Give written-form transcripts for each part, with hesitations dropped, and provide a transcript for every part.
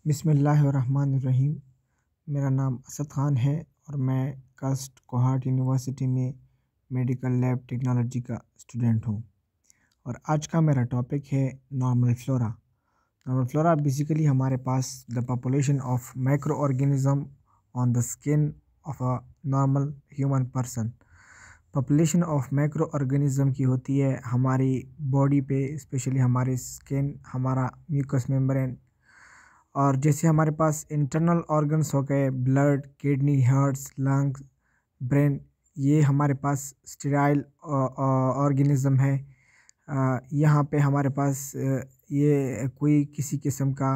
बिस्मिल्लाहिर्रहमानिर्रहीम। मेरा नाम असद ख़ान है और मैं कास्ट कोहाट यूनिवर्सिटी में मेडिकल लैब टेक्नोलॉजी का स्टूडेंट हूँ। और आज का मेरा टॉपिक है normal flora. Normal flora basically हमारे पास the population of micro organism on the skin of a normal human person. Population of micro organism की होती है हमारी बॉडी पे, स्पेशली हमारे स्किन, हमारा म्यूकस मेम्ब्रेन। और जैसे हमारे पास इंटरनल ऑर्गन्स हो गए, blood, kidney, hearts, lungs, brain, ये हमारे पास स्टेराइल ऑर्गेनिज्म है। यहाँ पे हमारे पास ये कोई किसी किस्म का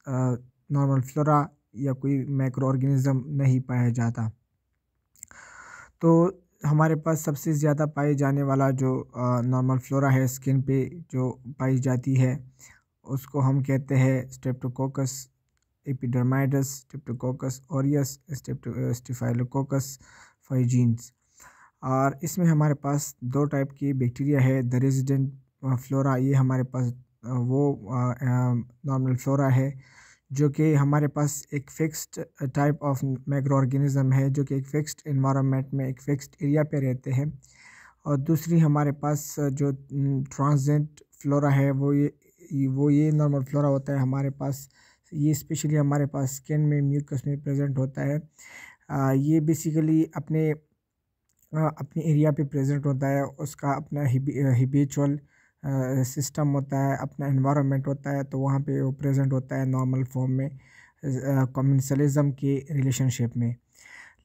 नॉर्मल फ्लोरा या कोई माइक्रो ऑर्गेनिज्म नहीं पाया जाता। तो हमारे पास सबसे ज़्यादा पाए जाने वाला जो नॉर्मल फ्लोरा है स्किन पे जो पाई जाती है उसको हम कहते हैं स्ट्रेप्टोकोकस एपिडर्माइडस, स्ट्रेप्टोकोकस ऑरियस, स्टेफाइलोकोकस फाइजीन्स। और इसमें हमारे पास दो टाइप की बैक्टीरिया है। द रेजिडेंट फ्लोरा, ये हमारे पास वो नॉर्मल फ्लोरा है जो कि हमारे पास एक fixed type of micro organism है जो कि एक फ़िक्स्ड एनवायरनमेंट में एक फ़िक्स्ड एरिया पे रहते हैं। और दूसरी हमारे पास जो ट्रांजिएंट फ्लोरा है वो ये नॉर्मल फ्लोरा होता है हमारे पास। ये स्पेशली हमारे पास स्किन में, म्यूकस में प्रेजेंट होता है। ये बेसिकली अपने एरिया पे प्रेजेंट होता है। उसका अपना हिबिचुअल सिस्टम होता है, अपना एनवायरनमेंट होता है, तो वहाँ पे वो प्रेजेंट होता है नॉर्मल फॉर्म में, कमेंसलिज्म के रिलेशनशिप में।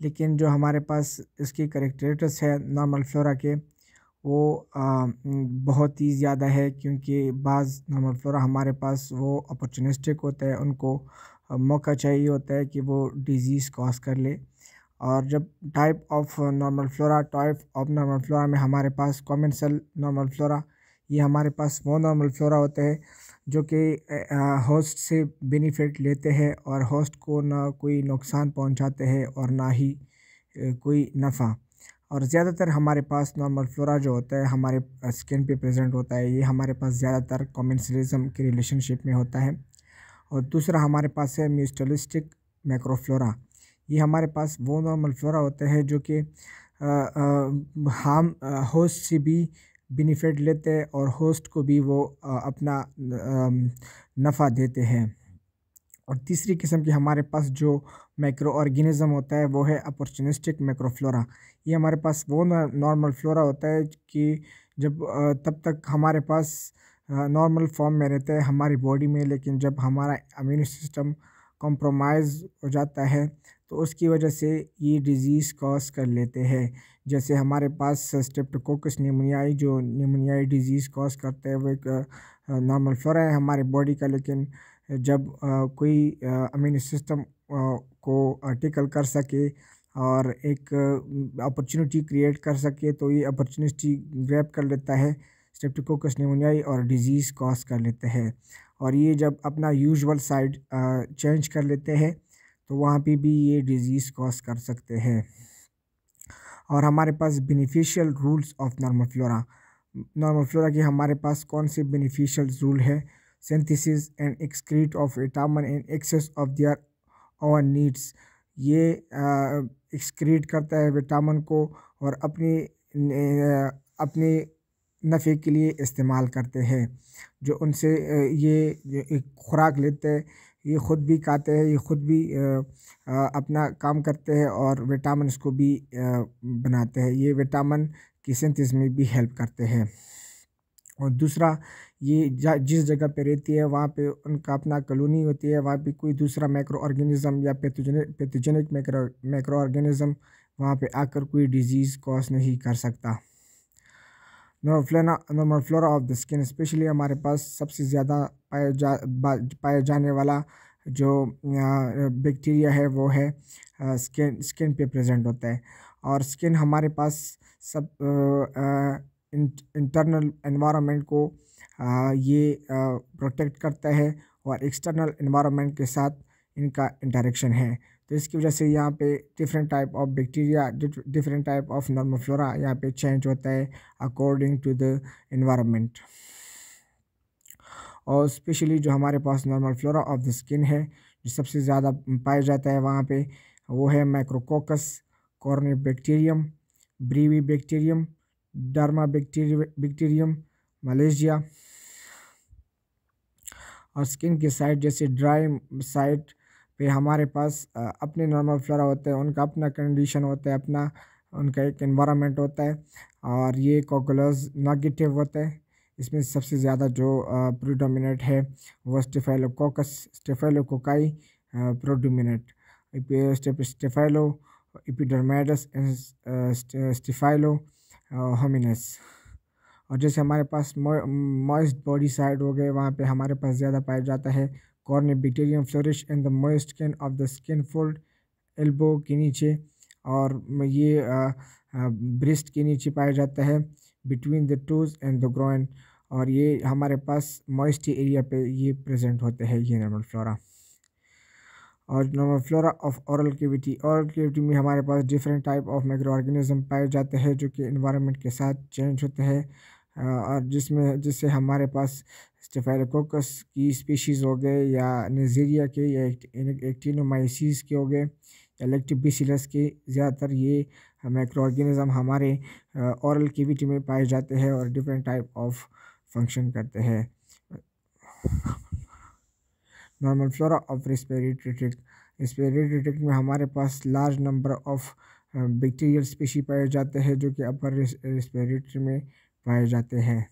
लेकिन जो हमारे पास इसकी कैरेक्टरिस्टिक्स है नॉर्मल फ्लोरा के, वो बहुत ही ज़्यादा है, क्योंकि बाज़ नॉर्मल फ्लोरा हमारे पास वो अपॉर्चुनिस्टिक होता है, उनको मौका चाहिए होता है कि वो डिज़ीज़ कॉज कर ले। और जब टाइप ऑफ नॉर्मल फ्लोरा में हमारे पास कॉमेंसल नॉर्मल फ्लोरा, ये हमारे पास वो नॉर्मल फ्लोरा होते हैं जो कि होस्ट से बेनिफिट लेते हैं और होस्ट को ना कोई नुकसान पहुंचाते हैं और ना ही कोई नफ़ा। और ज़्यादातर हमारे पास नॉर्मल फ्लोरा जो होता है हमारे स्किन पे प्रेजेंट होता है, ये हमारे पास ज़्यादातर कॉमेंसलिज्म के रिलेशनशिप में होता है। और दूसरा हमारे पास है म्यूस्टलिस्टिक मैक्रोफ्लोरा। ये हमारे पास वो नॉर्मल फ्लोरा होते हैं जो कि हम होस्ट से भी बेनिफिट लेते हैं और होस्ट को भी वो अपना नफ़ा देते हैं। और तीसरी किस्म की हमारे पास जो माइक्रो ऑर्गेनिज्म होता है वो है अपॉर्चुनिस्टिक मैक्रोफ्लोरा। ये हमारे पास वो नॉर्मल फ्लोरा होता है कि जब तब तक हमारे पास नॉर्मल फॉर्म में रहता है हमारी बॉडी में, लेकिन जब हमारा इम्यून सिस्टम कॉम्प्रोमाइज़ हो जाता है तो उसकी वजह से ये डिज़ीज़ कॉज कर लेते हैं। जैसे हमारे पास स्ट्रेप्टोकोकस निमोनियाई जो निमोनियाई डिज़ीज़ कॉज करते हैं, वो एक नॉर्मल फ्लोरा है हमारी बॉडी का। लेकिन जब कोई इम्यून सिस्टम को टिकल कर सके और एक अपॉर्चुनिटी क्रिएट कर सके तो ये अपॉर्चुनिटी ग्रैब कर लेता है स्ट्रेप्टोकोकस निमोनियाई और डिज़ीज़ कॉज कर लेते हैं। और ये जब अपना यूजुअल साइड चेंज कर लेते हैं तो वहाँ पे भी ये डिज़ीज़ कॉज कर सकते हैं। और हमारे पास beneficial rules of normal flora के हमारे पास कौन से बेनिफिशियल रूल है? Synthesis and excrete of vitamin in excess of their own needs. ये एक्सक्रीट करता है विटामिन को और अपने नफ़े के लिए इस्तेमाल करते हैं। जो उनसे ये एक खुराक लेते हैं, ये ख़ुद भी खाते हैं, ये ख़ुद भी अपना काम करते हैं और विटामिन को भी बनाते हैं। ये विटामिन की सिंथेसिस में भी हेल्प करते हैं। और दूसरा, ये जिस जगह पे रहती है वहाँ पे उनका अपना कॉलोनी होती है, वहाँ पे कोई दूसरा माइक्रो ऑर्गेनिज्म या पैथोजेनिक माइक्रो ऑर्गेनिज्म वहाँ पे आकर कोई डिज़ीज़ कॉज नहीं कर सकता। Normal flora of the skin, specially हमारे पास सबसे ज़्यादा पाया जाने वाला जो बैक्टीरिया है वो है स्किन पे प्रेजेंट होता है। और स्किन हमारे पास सब इंटरनल एनवायरनमेंट को ये प्रोटेक्ट करता है और एक्सटर्नल एनवायरनमेंट के साथ इनका इंटरेक्शन है। तो इसकी वजह से यहाँ पे different type of bacteria, different type of normal flora यहाँ पे चेंज होता है अकॉर्डिंग टू द एनवायरनमेंट। और स्पेशली जो हमारे पास normal flora of the skin है जो सबसे ज़्यादा पाया जाता है वहाँ पे वो है micrococcus, corynebacterium, brevibacterium, dermabacterium, malassezia. और स्किन की साइड जैसे ड्राई साइड पे हमारे पास अपने नॉर्मल फ्लोरा होते हैं, उनका अपना कंडीशन होता है, अपना उनका एक एनवायरनमेंट होता है और ये कोकुलस नेगेटिव होता है। इसमें सबसे ज़्यादा जो प्रीडोमिनेट है वो स्टेफाइलोकोकस, स्टेफाइलोकोकाई प्रोडोमिनेट, स्टेफाइलो एपिडर्माइडस, स्टेफाइलो होमिनस। और जैसे हमारे पास मॉइस्ट बॉडी साइड हो गए, वहाँ पे हमारे पास ज़्यादा पाया जाता है Corynebacterium flourish in the moist skin of the skin fold, elbow के नीचे, और ये ब्रेस्ट के नीचे पाया जाता है, between the toes and the groin. और ये हमारे पास मॉइस्ट एरिया पे ये प्रेजेंट होते हैं, ये नॉर्मल फ्लोरा। और normal flora of oral cavity, oral cavity में हमारे पास different type of micro organism पाए जाते हैं जो कि एनवायरनमेंट के साथ चेंज होते हैं, और जिससे हमारे पास स्टेफाइलोकोकस की स्पीशीज़ हो गए, या निजेरिया के, या एक्टिनोमाइसीस के हो गए, या लैक्टोबैसिलस के, ज़्यादातर ये माइक्रो ऑर्गेनिज्म हमारे ओरल कैविटी में पाए जाते हैं और डिफरेंट टाइप ऑफ फंक्शन करते हैं। Normal flora of respiratory tract, respiratory tract में हमारे पास large number of bacterial species पाए जाते हैं जो कि अपर रेस्पिरेटरी में पाए जाते हैं।